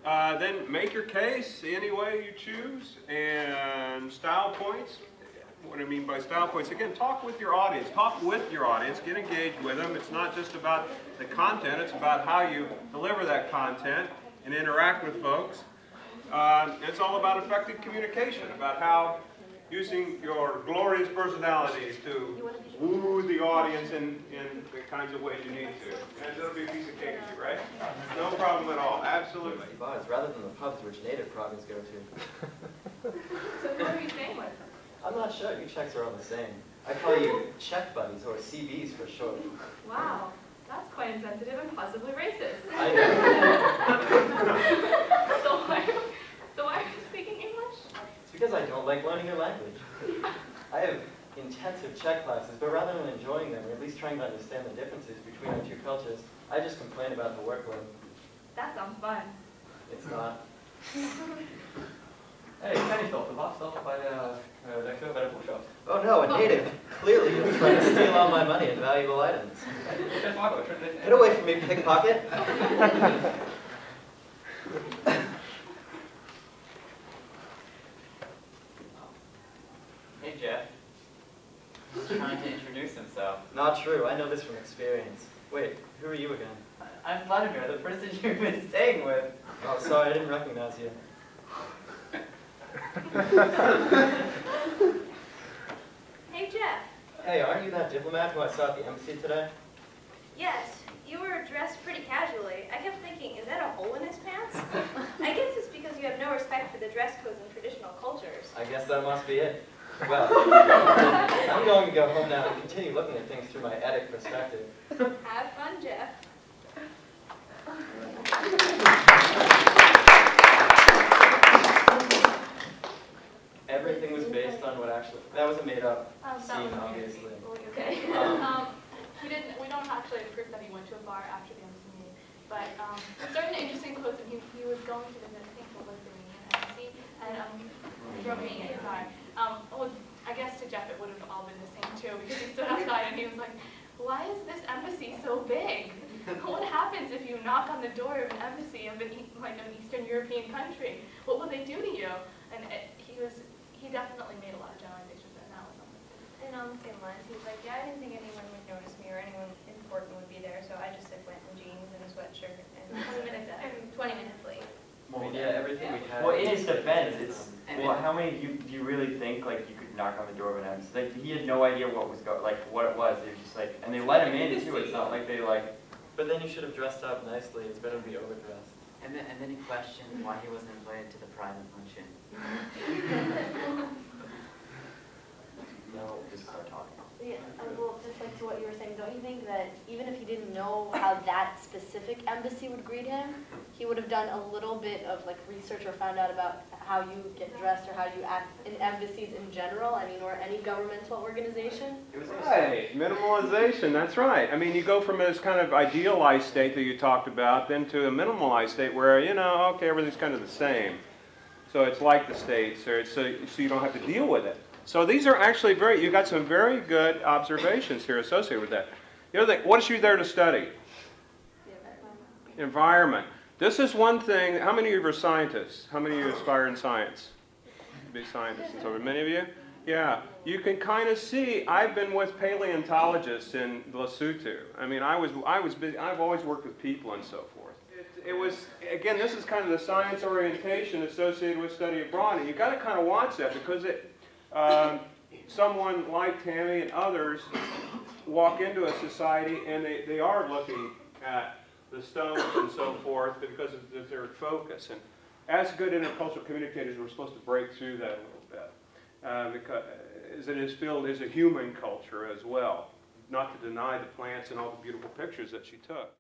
Then make your case any way you choose, and style points. What I mean by style points, again, talk with your audience. Talk with your audience. Get engaged with them. It's not just about the content. It's about how you deliver that content and interact with folks. It's all about effective communication, about how using your glorious personality to woo the audience in the kinds of ways you need to. And it'll be a piece of cake to you, right? No problem at all. Absolutely. Bars, rather than the pubs which native Praguans go to. So who are you staying with? I'm not sure. You Czechs are all the same. I call you Czech buddies, or CBs for short. Wow, that's quite insensitive and possibly racist. I know. So why are you speaking English? It's because I don't like learning your language. I have intensive Czech classes, but rather than enjoying them, or at least trying to understand the differences between our two cultures, I just complain about the workload. That sounds fun. It's not. Hey, kan je stoppen? Wacht, stoppen bij de push-ups. Oh no, a native. Clearly you're trying to steal all my money and valuable items. Get away from me, pickpocket. Hey, Jeff. He's trying to introduce himself. Not true. I know this from experience. Wait, who are you again? I'm Vladimir, the person you've been staying with. Oh, sorry, I didn't recognize you. Hey, Jeff. Hey, aren't you that diplomat who I saw at the embassy today? Yes, you were dressed pretty casually. I kept thinking, is that a hole in his pants? I guess it's because you have no respect for the dress codes and traditional cultures. I guess that must be it. Well, I'm going to go home now and continue looking at things through my etic perspective. Have fun, Jeff. Everything was based on what actually... That was a made-up That scene, was obviously. Okay. Um, We don't actually have proof that he went to a bar after the embassy meeting, but certain interesting quotes. And he was going to visit, I think, the Lithuanian embassy, and he drove me in his car. Well, I guess to Jeff it would have all been the same too, because he stood outside and he was like, "Why is this embassy so big? What happens if you knock on the door of an embassy of an Eastern European country? What will they do to you?" And he definitely made a lot of generalizations, and that was something. And on the same lines, he was like, yeah, I didn't think anyone would notice me or anyone important would be there, so I just went in jeans and a sweatshirt and 20 minutes late. I mean, yeah, everything we had... Well, in his defense, it's, well, how many do you really think, like, you could knock on the door of an embassy? Like, he had no idea what was what it was. They were just like, and they let him in, too. It's not like they, like... But then you should have dressed up nicely. It's better to be overdressed. And then he questioned why he wasn't invited to the private luncheon. No, just start talking. Yeah, well, just like to what you were saying, don't you think that even if he didn't know how that specific embassy would greet him, he would have done a little bit of like research or found out about how you get dressed or how you act in embassies in general? I mean, or any governmental organization? Right, minimalization, that's right. I mean, you go from this kind of idealized state that you talked about, then to a minimalized state where, you know, okay, everything's kind of the same. So it's like the States, or so you don't have to deal with it. So these are actually you got some very good observations here associated with that. The other thing, what is you there to study? Environment. This is one thing. How many of you are scientists? How many of you aspire in science? To be scientists and so forth. Many of you? Yeah. You can kind of see, I've been with paleontologists in Lesotho. I mean, I was busy. I've always worked with people and so forth. It was, again, this is kind of the science orientation associated with study abroad. And you've got to kind of watch that because someone like Tammy and others walk into a society and they are looking at the stones and so forth because of their focus. And as good intercultural communicators, we're supposed to break through that a little bit because it is filled as a human culture as well, not to deny the plants and all the beautiful pictures that she took.